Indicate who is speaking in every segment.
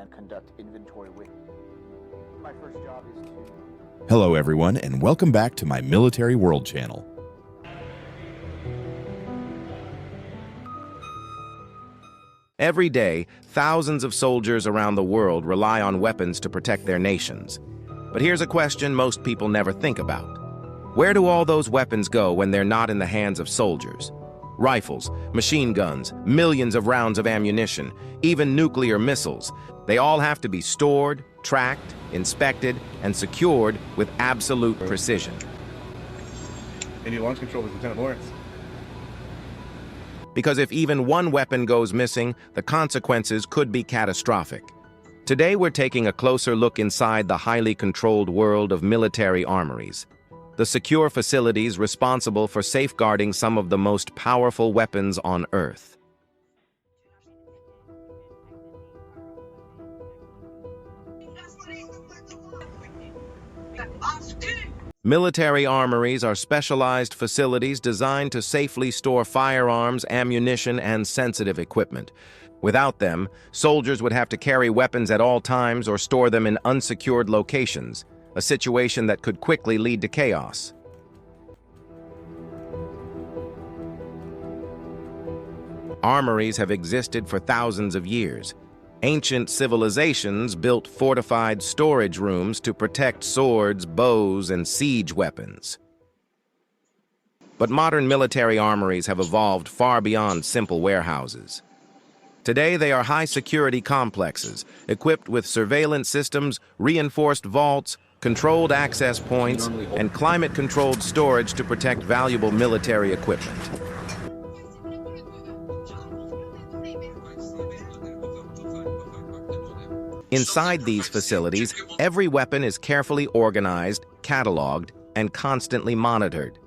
Speaker 1: then conduct inventory with. My first job is to...
Speaker 2: Hello everyone, and welcome back to my Military World channel.
Speaker 3: Every day, thousands of soldiers around the world rely on weapons to protect their nations. But here's a question most people never think about. Where do all those weapons go when they're not in the hands of soldiers? Rifles, machine guns, millions of rounds of ammunition, even nuclear missiles. They all have to be stored, tracked, inspected, and secured with absolute precision.
Speaker 4: Indian Launch Control with Lieutenant Lawrence.
Speaker 3: Because if even one weapon goes missing, the consequences could be catastrophic. Today we're taking a closer look inside the highly controlled world of military armories, the secure facilities responsible for safeguarding some of the most powerful weapons on Earth. Military armories are specialized facilities designed to safely store firearms, ammunition, and sensitive equipment. Without them, soldiers would have to carry weapons at all times or store them in unsecured locations, a situation that could quickly lead to chaos. Armories have existed for thousands of years. Ancient civilizations built fortified storage rooms to protect swords, bows, and siege weapons. But modern military armories have evolved far beyond simple warehouses. Today, they are high-security complexes, equipped with surveillance systems, reinforced vaults, controlled access points, and climate-controlled storage to protect valuable military equipment. Inside these facilities, every weapon is carefully organized, cataloged, and constantly monitored.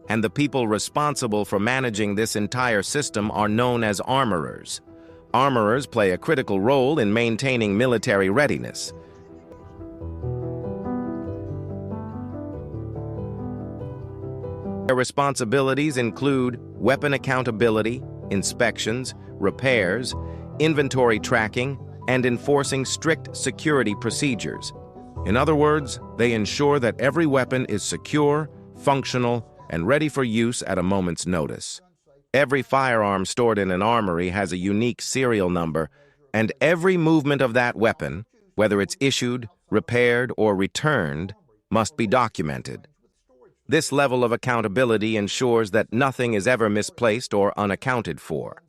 Speaker 3: And the people responsible for managing this entire system are known as armorers. Armorers play a critical role in maintaining military readiness. Their responsibilities include weapon accountability, inspections, repairs, inventory tracking, and enforcing strict security procedures. In other words, they ensure that every weapon is secure, functional, and ready for use at a moment's notice. Every firearm stored in an armory has a unique serial number, and every movement of that weapon, whether it's issued, repaired, or returned, must be documented. This level of accountability ensures that nothing is ever misplaced or unaccounted for.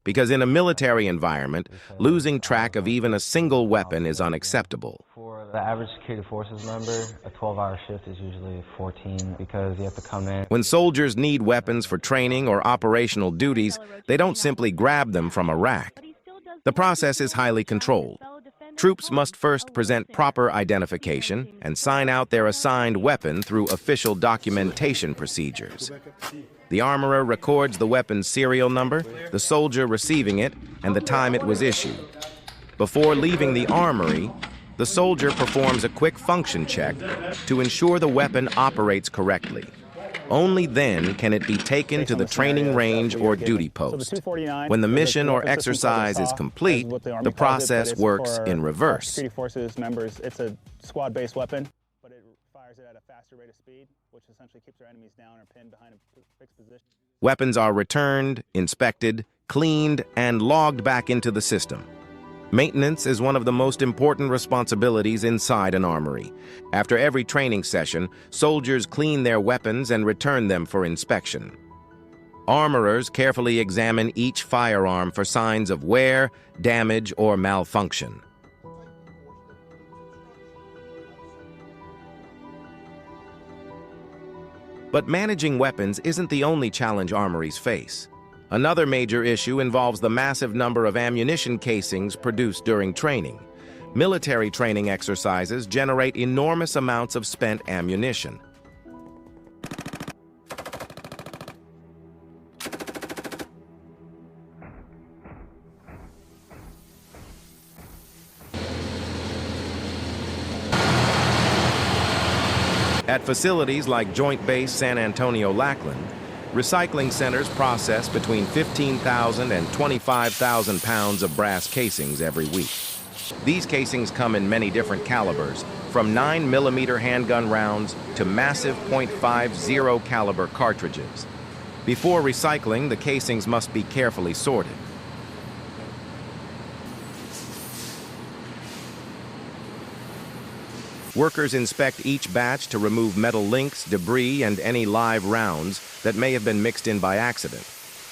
Speaker 3: Because in a military environment, losing track of even a single weapon is unacceptable.
Speaker 5: For the average security forces member, a 12-hour shift is usually 14 because you have to come in.
Speaker 3: When soldiers need weapons for training or operational duties, they don't simply grab them from a rack. The process is highly controlled. Troops must first present proper identification and sign out their assigned weapon through official documentation procedures. The armorer records the weapon's serial number, the soldier receiving it, and the time it was issued. Before leaving the armory, the soldier performs a quick function check to ensure the weapon operates correctly. Only then can it be taken to the training range or duty post. When the mission or exercise is complete, the process works in reverse.
Speaker 1: Security forces members, it's a squad-based weapon, but it fires it at a faster rate of speed, which essentially keeps our enemies down or pinned behind a fixed position.
Speaker 3: Weapons are returned, inspected, cleaned, and logged back into the system. Maintenance is one of the most important responsibilities inside an armory. After every training session, soldiers clean their weapons and return them for inspection. Armorers carefully examine each firearm for signs of wear, damage, or malfunction. But managing weapons isn't the only challenge armories face. Another major issue involves the massive number of ammunition casings produced during training. Military training exercises generate enormous amounts of spent ammunition. At facilities like Joint Base San Antonio-Lackland, recycling centers process between 15,000 and 25,000 pounds of brass casings every week. These casings come in many different calibers, from 9mm handgun rounds to massive .50 caliber cartridges. Before recycling, the casings must be carefully sorted. Workers inspect each batch to remove metal links, debris, and any live rounds that may have been mixed in by accident.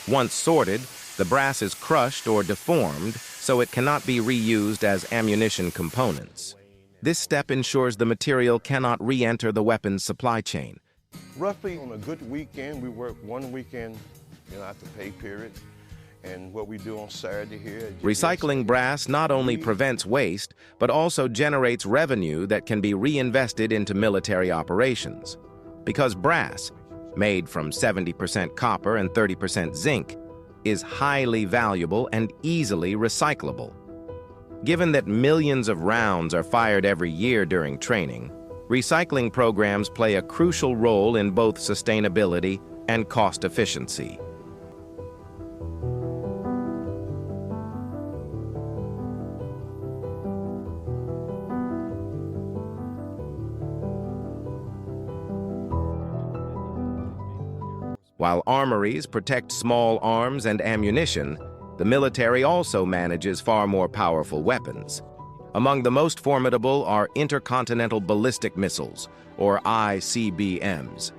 Speaker 3: Once sorted, the brass is crushed or deformed so it cannot be reused as ammunition components. This step ensures the material cannot re-enter the weapon's supply chain.
Speaker 6: Roughly on a good weekend, we work one weekend, after pay period. And what we do on Saturday here.
Speaker 3: Recycling brass not only prevents waste, but also generates revenue that can be reinvested into military operations. Because brass, made from 70% copper and 30% zinc, is highly valuable and easily recyclable. Given that millions of rounds are fired every year during training, recycling programs play a crucial role in both sustainability and cost efficiency. While armories protect small arms and ammunition, the military also manages far more powerful weapons. Among the most formidable are intercontinental ballistic missiles, or ICBMs.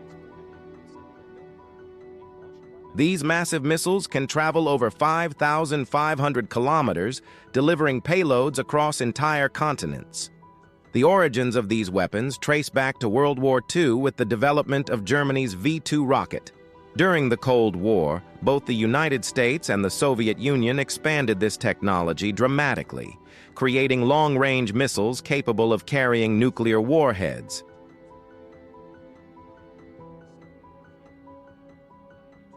Speaker 3: These massive missiles can travel over 5,500 kilometers, delivering payloads across entire continents. The origins of these weapons trace back to World War II with the development of Germany's V-2 rocket. During the Cold War, both the United States and the Soviet Union expanded this technology dramatically, creating long-range missiles capable of carrying nuclear warheads.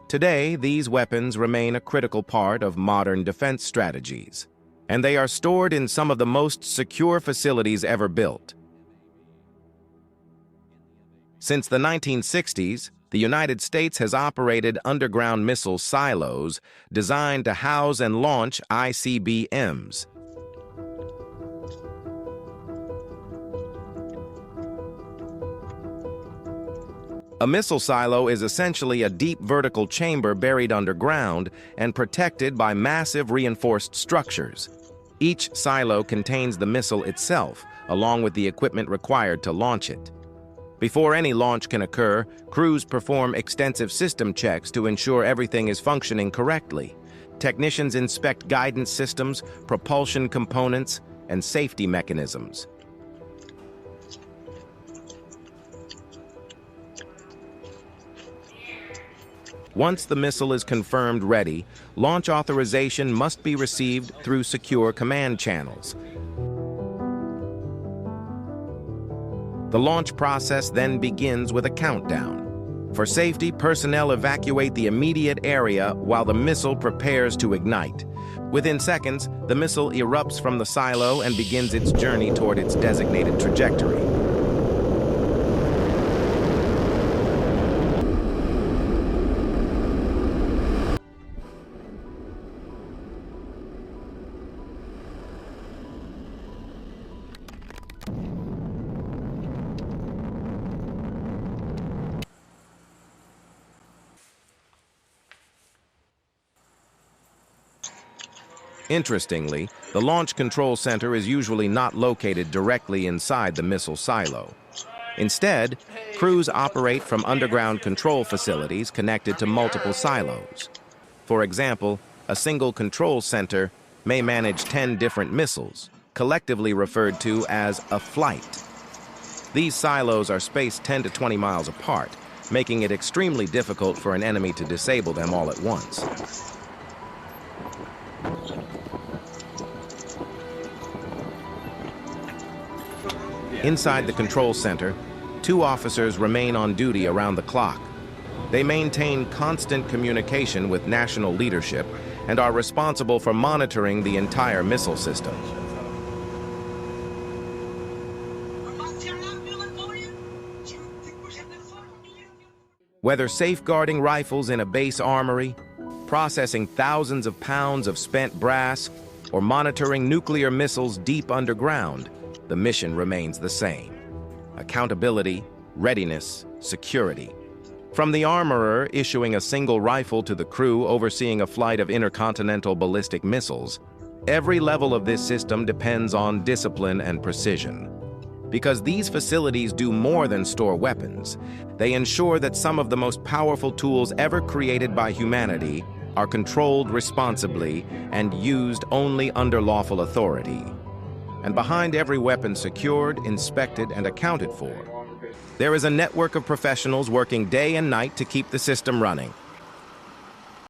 Speaker 3: Today, these weapons remain a critical part of modern defense strategies, and they are stored in some of the most secure facilities ever built. Since the 1960s, the United States has operated underground missile silos designed to house and launch ICBMs. A missile silo is essentially a deep vertical chamber buried underground and protected by massive reinforced structures. Each silo contains the missile itself, along with the equipment required to launch it. Before any launch can occur, crews perform extensive system checks to ensure everything is functioning correctly. Technicians inspect guidance systems, propulsion components, and safety mechanisms. Once the missile is confirmed ready, launch authorization must be received through secure command channels. The launch process then begins with a countdown. For safety, personnel evacuate the immediate area while the missile prepares to ignite. Within seconds, the missile erupts from the silo and begins its journey toward its designated trajectory. Interestingly, the Launch Control Center is usually not located directly inside the missile silo. Instead, crews operate from underground control facilities connected to multiple silos. For example, a single control center may manage 10 different missiles, collectively referred to as a flight. These silos are spaced 10 to 20 miles apart, making it extremely difficult for an enemy to disable them all at once. Inside the control center, 2 officers remain on duty around the clock. They maintain constant communication with national leadership and are responsible for monitoring the entire missile system. Whether safeguarding rifles in a base armory, processing thousands of pounds of spent brass, or monitoring nuclear missiles deep underground, the mission remains the same. Accountability, readiness, security. From the armorer issuing a single rifle to the crew overseeing a flight of intercontinental ballistic missiles, every level of this system depends on discipline and precision. Because these facilities do more than store weapons, they ensure that some of the most powerful tools ever created by humanity are controlled responsibly and used only under lawful authority. And behind every weapon secured, inspected, and accounted for, there is a network of professionals working day and night to keep the system running.